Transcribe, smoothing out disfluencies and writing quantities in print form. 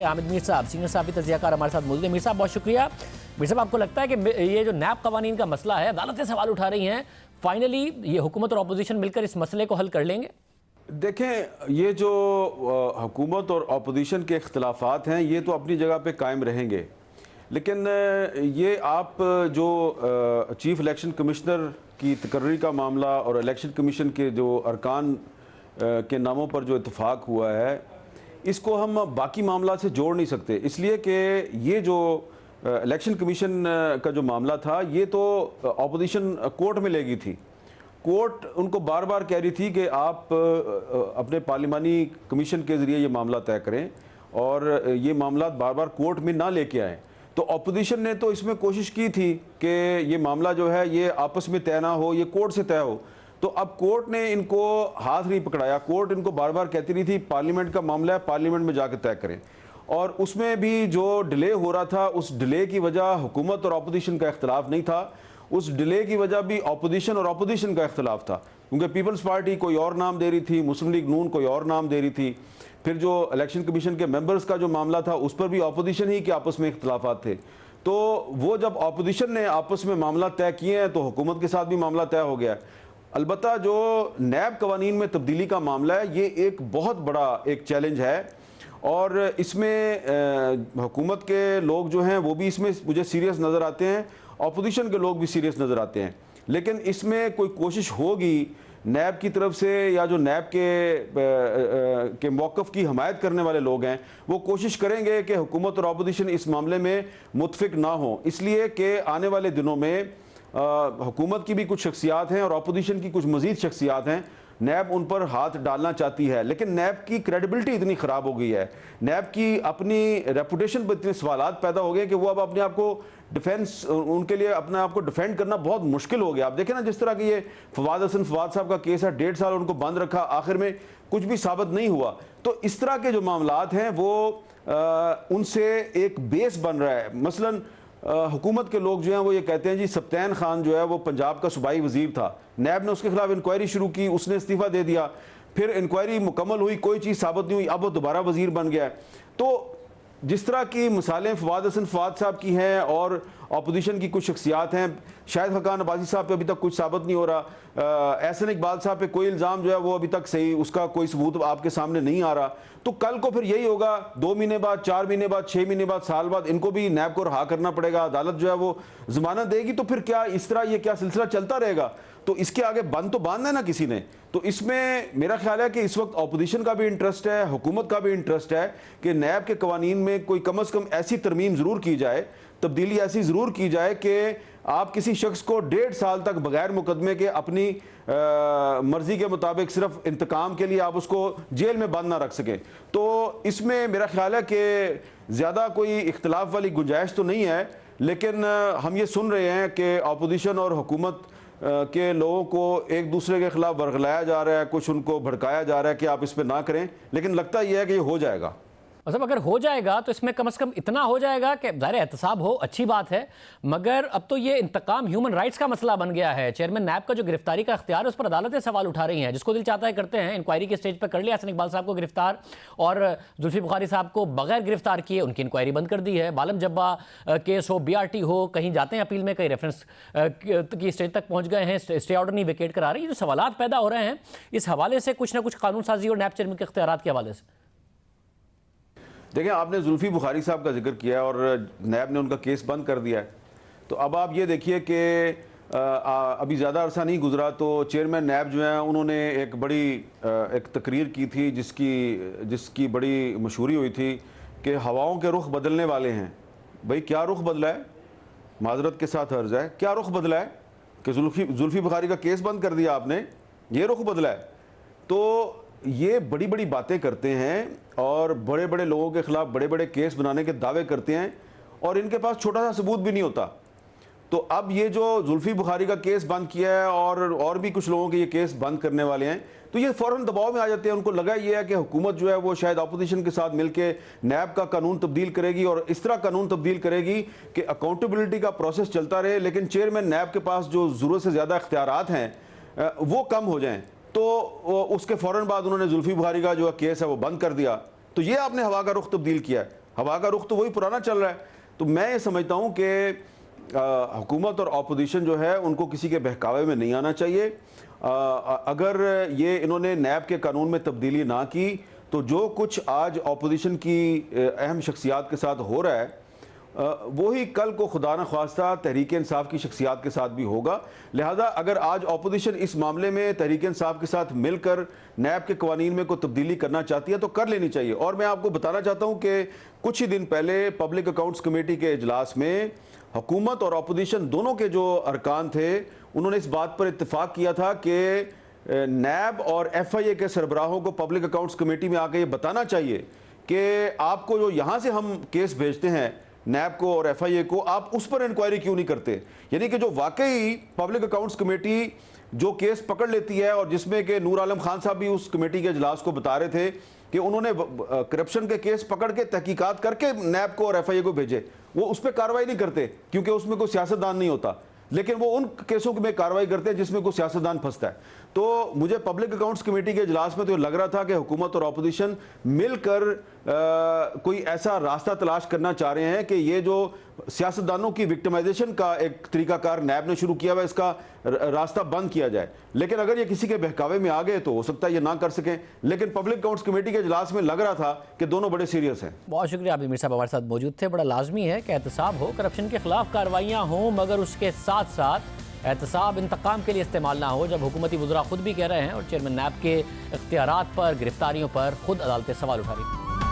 आमिद मीर साहब, सीनियर साहब तजियाकार हमारे साथ मौजूद है। मीर साहब बहुत शुक्रिया। मीर साहब, आपको लगता है कि ये जो नैब कवानीन का मसला है, अदालतें सवाल उठा रही हैं, फाइनली ये हुकूमत और अपोजिशन मिलकर इस मसले को हल कर लेंगे? देखें, ये जो हुकूमत और अपोजिशन के इख्तलाफात हैं ये तो अपनी जगह पे कायम रहेंगे, लेकिन ये आप जो चीफ इलेक्शन कमिश्नर की तकर्री का मामला और इलेक्शन कमीशन के जो अरकान के नामों पर जो इत्तफाक हुआ है, इसको हम बाकी मामला से जोड़ नहीं सकते, इसलिए कि ये जो इलेक्शन कमीशन का जो मामला था ये तो अपोजिशन कोर्ट में ले गई थी। कोर्ट उनको बार बार कह रही थी कि आप अपने पार्लिमानी कमीशन के ज़रिए ये मामला तय करें और ये मामला बार बार कोर्ट में ना लेके आएँ। तो अपोजिशन ने तो इसमें कोशिश की थी कि ये मामला जो है ये आपस में तय ना हो, ये कोर्ट से तय हो। तो अब कोर्ट ने इनको हाथ नहीं पकड़ाया। कोर्ट इनको बार बार कहती रही थी पार्लियामेंट का मामला है, पार्लियामेंट में जाकर तय करें। और उसमें भी जो डिले हो रहा था, उस डिले की वजह हुकूमत और अपोजिशन का इख्तलाफ नहीं था, उस डिले की वजह भी अपोजिशन और अपोजिशन का इख्तलाफ था, क्योंकि पीपल्स पार्टी कोई और नाम दे रही थी, मुस्लिम लीग नून कोई और नाम दे रही थी। फिर जो इलेक्शन कमीशन के मेंबर्स का जो मामला था उस पर भी अपोजिशन ही के आपस में इख्तलाफात थे। तो वो जब अपोजिशन ने आपस में मामला तय किए हैं तो हुकूमत के साथ भी मामला तय हो गया। अलबत्ता जो नैब कवानीन में तब्दीली का मामला है ये एक बहुत बड़ा एक चैलेंज है और इसमें हुकूमत के लोग जो हैं वो भी इसमें मुझे सीरियस नज़र आते हैं, अपोजिशन के लोग भी सीरियस नज़र आते हैं। लेकिन इसमें कोई कोशिश होगी नैब की तरफ से, या जो नैब के मौक़िफ़ की हमायत करने वाले लोग हैं वो कोशिश करेंगे कि हुकूमत और अपोजिशन इस मामले में मुत्फिक ना हो, इसलिए कि आने वाले दिनों में हुकूमत की भी कुछ शख्सियात हैं और अपोजिशन की कुछ मज़ीद शख्सियात हैं, नैब उन पर हाथ डालना चाहती है। लेकिन नैब की क्रेडिबिलिटी इतनी ख़राब हो गई है, नैब की अपनी रेपुटेशन पर इतने सवालात पैदा हो गए कि वो अब अपने आप को डिफेंस, उनके लिए अपने आप को डिफेंड करना बहुत मुश्किल हो गया। आप देखें ना, जिस तरह की ये फवाद साहब का केस है, 1.5 साल उनको बंद रखा, आखिर में कुछ भी साबित नहीं हुआ। तो इस तरह के जो मामलात हैं वो उनसे एक बेस बन रहा है। मसलन हुकूमत के लोग जो हैं वो ये कहते हैं जी सब्तैन खान जो है वो पंजाब का सूबाई वजीर था, नैब ने उसके खिलाफ इंक्वायरी शुरू की, उसने इस्तीफ़ा दे दिया, फिर इंक्वायरी मुकम्मल हुई, कोई चीज़ साबित नहीं हुई, अब वो दोबारा वजीर बन गया। तो जिस तरह की मिसालें फवाद साहब की हैं और अपोजिशन की कुछ शख्सियात हैं, शायद हकान अब्बासी साहब पे अभी तक कुछ साबित नहीं हो रहा, एहसन इकबाल साहब पे कोई इल्ज़ाम जो है वो अभी तक सही उसका कोई सबूत आपके सामने नहीं आ रहा। तो कल को फिर यही होगा, 2 महीने बाद, 4 महीने बाद, 6 महीने बाद, साल बाद इनको भी नैब को रहा करना पड़ेगा, अदालत जो है वो जमानत देगी। तो फिर क्या इस तरह ये क्या सिलसिला चलता रहेगा? तो इसके आगे बंद तो बांधना है ना किसी ने। तो इसमें मेरा ख्याल है कि इस वक्त अपोजिशन का भी इंटरेस्ट है, हुकूमत का भी इंटरेस्ट है कि नैब के कवानीन में कोई कम अज़ कम ऐसी तरमीम ज़रूर की जाए, तब्दीली ऐसी ज़रूर की जाए कि आप किसी शख्स को 1.5 साल तक बगैर मुकदमे के अपनी मर्ज़ी के मुताबिक सिर्फ इंतकाम के लिए आप उसको जेल में बंद ना रख सकें। तो इसमें मेरा ख्याल है कि ज़्यादा कोई इख्तलाफ वाली गुंजाइश तो नहीं है, लेकिन हम ये सुन रहे हैं कि अपोजिशन और हुकूमत के लोगों को एक दूसरे के खिलाफ वर्गलाया जा रहा है, कुछ उनको भड़काया जा रहा है कि आप इस पर ना करें, लेकिन लगता यह है कि ये हो जाएगा। मतलब अगर हो जाएगा तो इसमें कम से कम इतना हो जाएगा कि ज़ाहिर एहतसाब हो, अच्छी बात है, मगर अब तो ये इंतकाम ह्यूमन राइट्स का मसला बन गया है। चेयरमैन नैब का जो गिरफ्तारी का इख्तियार है उस पर अदालतें सवाल उठा रही हैं, जिसको दिल चाहता है करते हैं। इंक्वायरी के स्टेज पर कर लिया एहसन इकबाल साहब को गिरफ्तार और जुल्फी बुखारी साहब को बगैर गिरफ्तार किए उनकी इंक्वायरी बंद कर दी है। बालम जब्बा केस हो, BRT हो, कहीं जाते हैं अपील में, कहीं रेफरेंस की स्टेज तक पहुँच गए हैं, स्टे ऑर्डर नहीं वेकेट करा रही। जो सवालात पैदा हो रहे हैं इस हवाले से कुछ ना कुछ कानून साजी और नैब चेयरमैन के इख्तियारात के हवाले से। देखिए, आपने जुल्फी बुखारी साहब का जिक्र किया और नैब ने उनका केस बंद कर दिया है। तो अब आप ये देखिए कि अभी ज़्यादा अरसा नहीं गुजरा तो चेयरमैन नैब जो है उन्होंने एक बड़ी एक तकरीर की थी जिसकी बड़ी मशहूरी हुई थी कि हवाओं के रुख बदलने वाले हैं। भाई क्या रुख बदला है? माजरत के साथ अर्ज़ है, क्या रुख बदला है कि जुल्फी बुखारी का केस बंद कर दिया आपने? ये रुख बदला है। तो ये बड़ी बड़ी बातें करते हैं और बड़े बड़े लोगों के खिलाफ बड़े बड़े केस बनाने के दावे करते हैं और इनके पास छोटा सा सबूत भी नहीं होता। तो अब ये जो जुल्फी बुखारी का केस बंद किया है और भी कुछ लोगों के ये केस बंद करने वाले हैं, तो ये फ़ौरन दबाव में आ जाते हैं। उनको लगा ये है कि हुकूमत जो है वो शायद अपोजिशन के साथ मिलकर नैब का कानून तब्दील करेगी और इस तरह कानून तब्दील करेगी कि अकाउंटेबिलिटी का प्रोसेस चलता रहे, लेकिन चेयरमैन नैब के पास जो ज़रूरत से ज़्यादा इख्तियारात हैं वो कम हो जाएँ। तो उसके फ़ौरन बाद उन्होंने जुल्फी बुखारी का जो केस है वो बंद कर दिया। तो ये आपने हवा का रुख तब्दील किया है। हवा का रुख तो वही पुराना चल रहा है। तो मैं ये समझता हूँ कि हुकूमत और अपोजिशन जो है उनको किसी के बहकावे में नहीं आना चाहिए। अगर ये इन्होंने नैब के कानून में तब्दीली ना की तो जो कुछ आज अपोजिशन की अहम शख्सियात के साथ हो रहा है वही कल को खुदा न ख्वास्ता तहरीक इंसाफ की शख्सियात के साथ भी होगा। लिहाजा अगर आज अपोजिशन इस मामले में तहरीक इंसाफ के साथ मिलकर नैब के कवानीन में कोई तब्दीली करना चाहती है तो कर लेनी चाहिए। और मैं आपको बताना चाहता हूँ कि कुछ ही दिन पहले पब्लिक अकाउंट्स कमेटी के इजलास में हुकूमत और अपोजिशन दोनों के जो अरकान थे उन्होंने इस बात पर इत्तेफाक किया था कि नैब और FIA के सरबराहों को पब्लिक अकाउंट्स कमेटी में आके ये बताना चाहिए कि आपको जो यहाँ से हम केस भेजते हैं नैब को और FIA को, आप उस पर इंक्वायरी क्यों नहीं करते। यानी कि जो वाकई पब्लिक अकाउंट्स कमेटी जो केस पकड़ लेती है और जिसमें कि नूर आलम खान साहब भी उस कमेटी के इजलास को बता रहे थे कि उन्होंने करप्शन के केस पकड़ के तहकीकात करके नैब को और FIA को भेजे, वो उस पर कार्रवाई नहीं करते क्योंकि उसमें कोई सियासतदान नहीं होता, लेकिन वो उन केसों में कार्रवाई करते हैं जिसमें कोई सियासतदान फंसता है। तो मुझे पब्लिक अकाउंट्स कमेटी के इजलास में तो लग रहा था कि हुकूमत और अपोजिशन मिलकर कोई ऐसा रास्ता तलाश करना चाह रहे हैं कि ये जो सियासतदानों की विक्टिमाइजेशन का एक तरीकाकार नैब ने शुरू किया हुआ इसका रास्ता बंद किया जाए। लेकिन अगर ये किसी के बहकावे में आ गए तो हो सकता है ये ना कर सकें, लेकिन पब्लिक अकाउंट्स कमेटी के इजलास में लग रहा था कि दोनों बड़े सीरियस हैं। बहुत शुक्रिया आबिद मीर साहब हमारे साथ मौजूद थे। बड़ा लाजमी है कि एहतसाब हो, करप्शन के खिलाफ कार्रवाइयाँ हों, मगर उसके साथ साथ एहतसाब इंतकाम के लिए इस्तेमाल ना हो। जब हुकूमती वज़रा खुद भी कह रहे हैं और चेयरमैन नैब के इख्तियारात पर, गिरफ्तारियों पर खुद अदालतें सवाल उठा रही हैं।